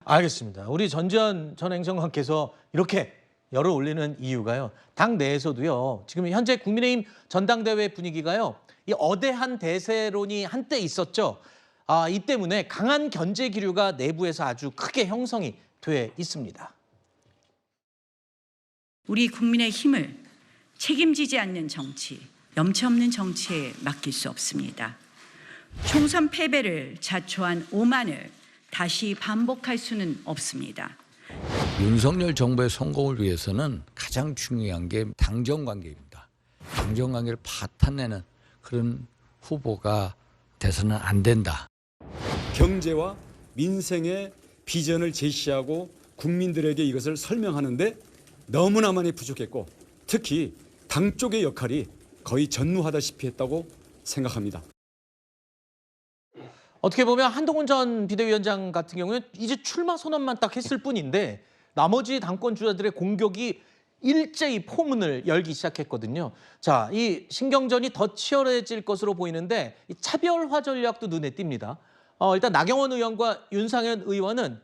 알겠습니다. 우리 전지현 전 행정관께서 이렇게 열을 올리는 이유가요. 당 내에서도요. 지금 현재 국민의힘 전당대회 분위기가요. 이 어대한 대세론이 한때 있었죠. 이 때문에 강한 견제 기류가 내부에서 아주 크게 형성이 돼 있습니다. 우리 국민의 힘을 책임지지 않는 정치, 염치 없는 정치에 맡길 수 없습니다. 총선 패배를 자초한 오만을 다시 반복할 수는 없습니다. 윤석열 정부의 성공을 위해서는 가장 중요한 게 당정 관계입니다. 당정 관계를 파탄내는 그런 후보가 돼서는 안 된다. 경제와 민생의 비전을 제시하고 국민들에게 이것을 설명하는데 너무나 많이 부족했고 특히 당 쪽의 역할이 거의 전무하다시피 했다고 생각합니다. 어떻게 보면 한동훈 전 비대위원장 같은 경우는 이제 출마 선언만 딱 했을 뿐인데 나머지 당권 주자들의 공격이 일제히 포문을 열기 시작했거든요. 자, 이 신경전이 더 치열해질 것으로 보이는데 이 차별화 전략도 눈에 띕니다. 일단 나경원 의원과 윤상현 의원은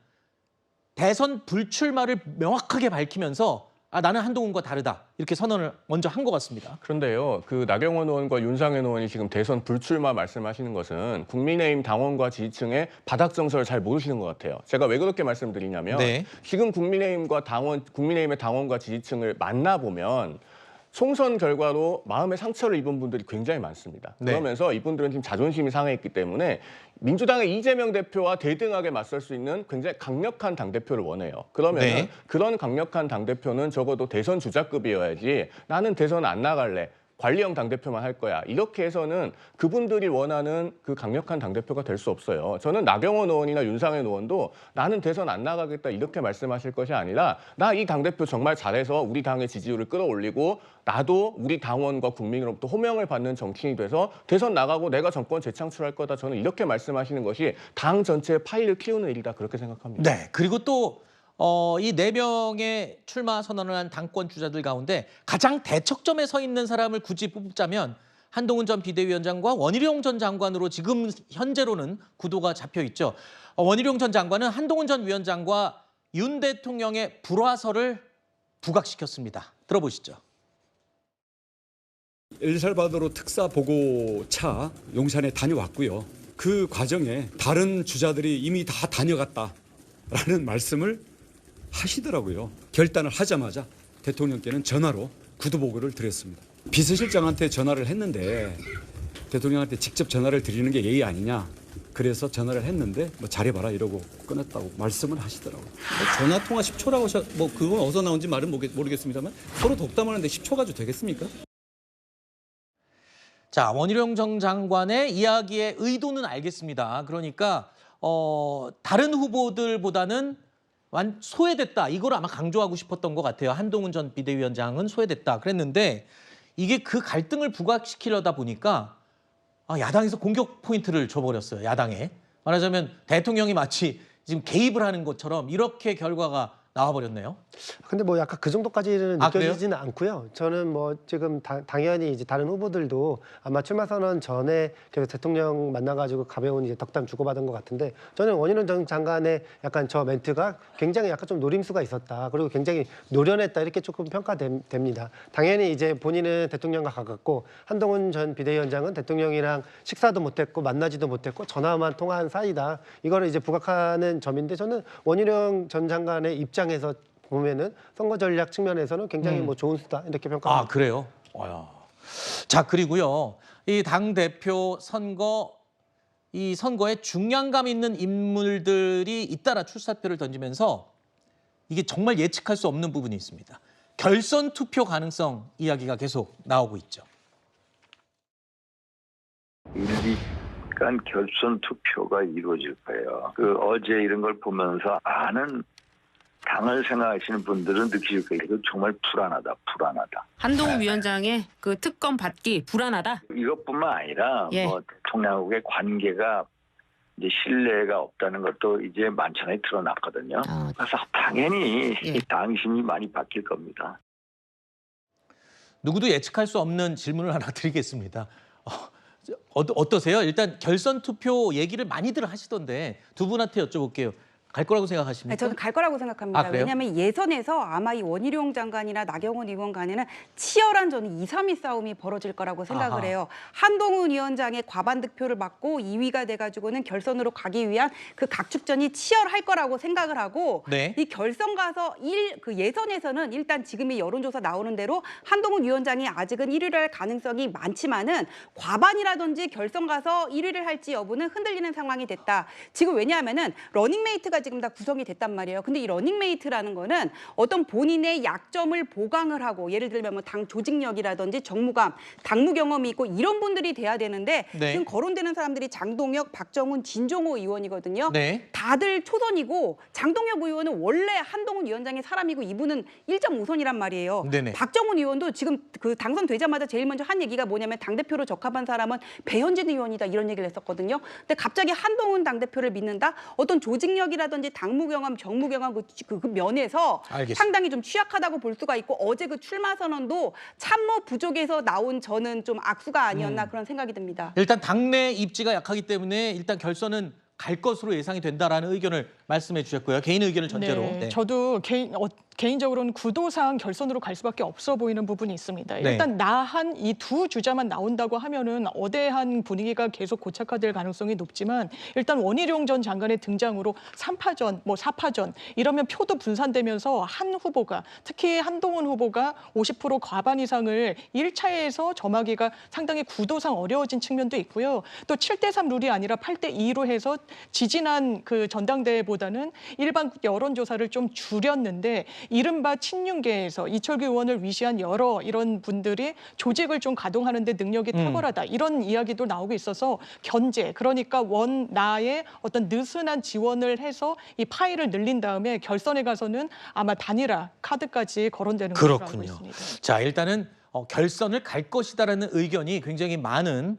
대선 불출마를 명확하게 밝히면서 나는 한동훈과 다르다 이렇게 선언을 먼저 한 것 같습니다. 그런데요, 그 나경원 의원과 윤상현 의원이 지금 대선 불출마 말씀하시는 것은 국민의힘 당원과 지지층의 바닥 정서를 잘 모르시는 것 같아요. 제가 왜 그렇게 말씀드리냐면 지금 국민의힘의 당원과 지지층을 만나보면 총선 결과로 마음의 상처를 입은 분들이 굉장히 많습니다. 그러면서 이분들은 지금 자존심이 상해있기 때문에 민주당의 이재명 대표와 대등하게 맞설 수 있는 굉장히 강력한 당대표를 원해요. 그러면 그런 강력한 당대표는 적어도 대선 주자급이어야지 나는 대선 안 나갈래. 관리형 당대표만 할 거야. 이렇게 해서는 그분들이 원하는 그 강력한 당대표가 될 수 없어요. 저는 나경원 의원이나 윤상현 의원도 나는 대선 안 나가겠다 이렇게 말씀하실 것이 아니라 나 이 당대표 정말 잘해서 우리 당의 지지율을 끌어올리고 나도 우리 당원과 국민으로부터 호명을 받는 정치인이 돼서 대선 나가고 내가 정권 재창출할 거다. 저는 이렇게 말씀하시는 것이 당 전체의 파일을 키우는 일이다. 그렇게 생각합니다. 네, 그리고 또 이 4명의 출마 선언을 한 당권 주자들 가운데 가장 대척점에 서 있는 사람을 굳이 뽑자면 한동훈 전 비대위원장과 원희룡 전 장관으로 지금 현재로는 구도가 잡혀 있죠. 원희룡 전 장관은 한동훈 전 위원장과 윤 대통령의 불화설을 부각시켰습니다. 들어보시죠. 엘살바도르 특사 보고차 용산에 다녀왔고요. 그 과정에 다른 주자들이 이미 다 다녀갔다라는 말씀을 하시더라고요. 결단을 하자마자 대통령께는 전화로 구두보고를 드렸습니다. 비서실장한테 전화를 했는데 대통령한테 직접 전화를 드리는 게 예의 아니냐. 그래서 전화를 했는데 뭐 잘해봐라 이러고 끊었다고 말씀을 하시더라고요. 전화 통화 10초라고 뭐 그건 어디서 나온지 말은 모르겠습니다만 서로 독담하는데 10초 가지고 되겠습니까? 자, 원희룡 전 장관의 이야기의 의도는 알겠습니다. 그러니까 다른 후보들보다는 소외됐다. 이걸 아마 강조하고 싶었던 것 같아요. 한동훈 전 비대위원장은 소외됐다 그랬는데 이게 그 갈등을 부각시키려다 보니까 야당에서 공격 포인트를 줘버렸어요. 야당에. 말하자면 대통령이 마치 지금 개입을 하는 것처럼 이렇게 결과가 나와버렸네요. 근데 뭐 약간 그 정도까지는 느껴지지는 않고요. 저는 뭐 지금 당연히 이제 다른 후보들도 아마 출마 선언 전에 계속 대통령 만나가지고 가벼운 이제 덕담 주고받은 것 같은데 저는 원희룡 전 장관의 약간 저 멘트가 굉장히 약간 좀 노림수가 있었다. 그리고 굉장히 노련했다 이렇게 조금 평가됩니다. 당연히 이제 본인은 대통령과 가깝고 한동훈 전 비대위원장은 대통령이랑 식사도 못했고 만나지도 못했고 전화만 통화한 사이다. 이거를 이제 부각하는 점인데 저는 원희룡 전 장관의 입장에서 보면은 선거 전략 측면에서는 굉장히 뭐 좋은 수다 이렇게 평가합니다. 그래요? 자, 그리고요. 이 당대표 선거, 이 선거에 중량감 있는 인물들이 잇따라 출사표를 던지면서 이게 정말 예측할 수 없는 부분이 있습니다. 결선 투표 가능성 이야기가 계속 나오고 있죠. 일리간 결선 투표가 이루어질 거예요. 어제 이런 걸 보면서 아는 당을 생각하시는 분들은 느끼실 거예요. 이거 정말 불안하다. 한동훈 위원장의 그 특검 받기 불안하다. 이것뿐만 아니라 뭐 대통령하고의 관계가 이제 신뢰가 없다는 것도 이제 만천하에 드러났거든요. 그래서 당연히 당심이 많이 바뀔 겁니다. 누구도 예측할 수 없는 질문을 하나 드리겠습니다. 어떠세요? 일단 결선 투표 얘기를 많이들 하시던데 두 분한테 여쭤볼게요. 갈 거라고 생각하십니까? 아니, 저는 갈 거라고 생각합니다. 아, 그래요? 왜냐하면 예선에서 아마 이 원희룡 장관이나 나경원 의원 간에는 치열한 저는 2, 3위 싸움이 벌어질 거라고 생각을 아하. 해요. 한동훈 위원장의 과반 득표를 받고 2위가 돼가지고는 결선으로 가기 위한 그 각축전이 치열할 거라고 생각을 하고 네. 이 결선 가서 그 예선에서는 일단 지금의 여론조사 나오는 대로 한동훈 위원장이 아직은 1위를 할 가능성이 많지만은 과반이라든지 결선 가서 1위를 할지 여부는 흔들리는 상황이 됐다. 지금 왜냐하면은 러닝메이트가 지금 다 구성이 됐단 말이에요. 근데 이 러닝메이트라는 거는 어떤 본인의 약점을 보강을 하고 예를 들면 뭐 당 조직력이라든지 정무감, 당무 경험이 있고 이런 분들이 돼야 되는데 네. 지금 거론되는 사람들이 장동혁, 박정훈, 진종호 의원이거든요. 네. 다들 초선이고 장동혁 의원은 원래 한동훈 위원장의 사람이고 이분은 1.5선이란 말이에요. 네네. 박정훈 의원도 지금 그 당선되자마자 제일 먼저 한 얘기가 뭐냐면 당대표로 적합한 사람은 배현진 의원이다 이런 얘기를 했었거든요. 근데 갑자기 한동훈 당대표를 믿는다? 어떤 조직력이라든지 당무 경험, 정무 경험 그 면에서 알겠습니다. 상당히 좀 취약하다고 볼 수가 있고 어제 그 출마 선언도 참모 부족에서 나온 저는 좀 악수가 아니었나 그런 생각이 듭니다. 일단 당내 입지가 약하기 때문에 일단 결선은 갈 것으로 예상이 된다라는 의견을 말씀해 주셨고요. 개인 의견을 전제로. 네, 저도 개인적으로는 구도상 결선으로 갈 수밖에 없어 보이는 부분이 있습니다. 네. 일단 나한 이 두 주자만 나온다고 하면은 어대한 분위기가 계속 고착화될 가능성이 높지만 일단 원희룡 전 장관의 등장으로 3파전, 뭐 4파전 이러면 표도 분산되면서 한 후보가 특히 한동훈 후보가 50% 과반 이상을 1차에서 점하기가 상당히 구도상 어려워진 측면도 있고요. 또 7대3 룰이 아니라 8대2로 해서 지지난 그 전당대회보다는 일반 여론조사를 좀 줄였는데 이른바 친윤계에서 이철규 의원을 위시한 여러 이런 분들이 조직을 좀 가동하는 데 능력이 탁월하다. 이런 이야기도 나오고 있어서 견제, 그러니까 원나의 어떤 느슨한 지원을 해서 이 파일을 늘린 다음에 결선에 가서는 아마 단일화 카드까지 거론되는 것으로 알고 그렇군요. 있습니다. 자, 일단은 결선을 갈 것이다라는 의견이 굉장히 많은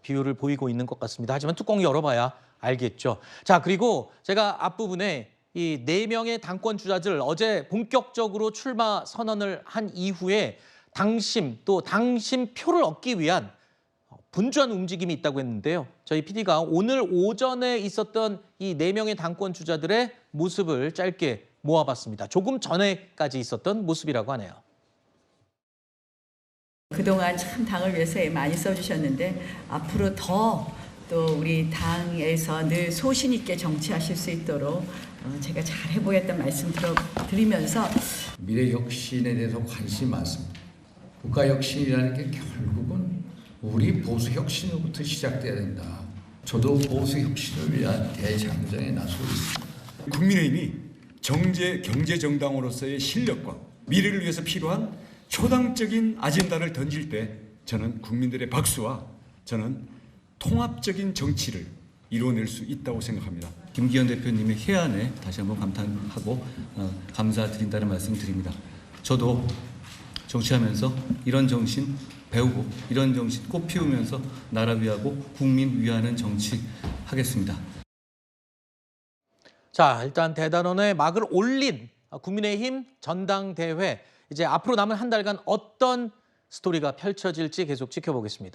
비율을 보이고 있는 것 같습니다. 하지만 뚜껑 열어봐야 알겠죠. 자, 그리고 제가 앞부분에 이 4명의 당권 주자들 어제 본격적으로 출마 선언을 한 이후에 당심 또 당심 표를 얻기 위한 분주한 움직임이 있다고 했는데요. 저희 PD가 오늘 오전에 있었던 이 4명의 당권 주자들의 모습을 짧게 모아봤습니다. 조금 전에까지 있었던 모습이라고 하네요. 그동안 참 당을 위해서 많이 써주셨는데 앞으로 더 또 우리 당에서 늘 소신 있게 정치하실 수 있도록 제가 잘 해보겠다는 말씀 드리면서 미래 혁신에 대해서 관심이 많습니다. 국가 혁신이라는 게 결국은 우리 보수 혁신으로부터 시작돼야 된다. 저도 보수 혁신을 위한 대장정에 나서고 있습니다. 국민의힘이 경제 정당으로서의 실력과 미래를 위해서 필요한 초당적인 아젠다를 던질 때 저는 국민들의 박수와 저는 통합적인 정치를 이루어낼 수 있다고 생각합니다. 김기현 대표님의 해안에 다시 한번 감탄하고 감사드린다는 말씀 드립니다. 저도 정치하면서 이런 정신 배우고 이런 정신 꽃 피우면서 나라 위하고 국민 위하는 정치 하겠습니다. 자, 일단 대단원의 막을 올린 국민의힘 전당대회, 이제 앞으로 남은 한 달간 어떤 스토리가 펼쳐질지 계속 지켜보겠습니다.